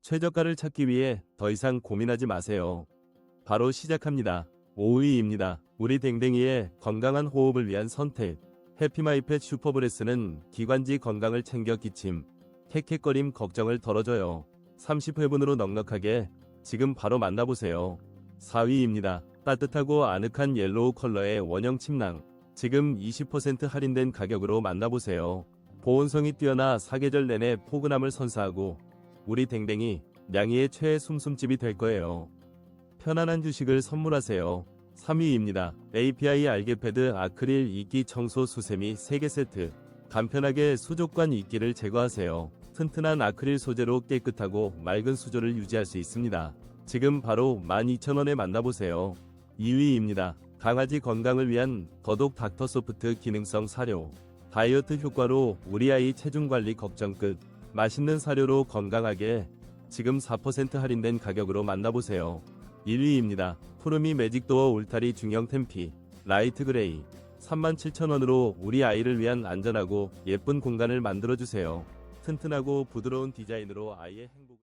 최저가를 찾기 위해 더 이상 고민하지 마세요. 바로 시작합니다. 5위입니다. 우리 댕댕이의 건강한 호흡을 위한 선택. 해피마이펫 슈퍼브레스는 기관지 건강을 챙겨 기침, 헥헥거림 걱정을 덜어줘요. 30회분으로 넉넉하게 지금 바로 만나보세요. 4위입니다. 따뜻하고 아늑한 옐로우 컬러의 원형 침낭. 지금 20% 할인된 가격으로 만나보세요. 보온성이 뛰어나 사계절 내내 포근함을 선사하고 우리 댕댕이 냥이의 최애 숨숨집이 될 거예요. 편안한 휴식을 선물하세요. 3위입니다. API 알게패드 아크릴 이끼 청소 수세미 3개 세트. 간편하게 수족관 이끼를 제거하세요. 튼튼한 아크릴 소재로 깨끗하고 맑은 수조를 유지할 수 있습니다. 지금 바로 12,000원에 만나보세요. 2위입니다. 강아지 건강을 위한 더독 닥터소프트 기능성 사료. 다이어트 효과로 우리 아이 체중 관리 걱정 끝. 맛있는 사료로 건강하게 지금 4% 할인된 가격으로 만나보세요. 1위입니다. 푸르미 매직도어 울타리 중형 템피 라이트 그레이 37,000원으로 우리 아이를 위한 안전하고 예쁜 공간을 만들어주세요. 튼튼하고 부드러운 디자인으로 아이의 행복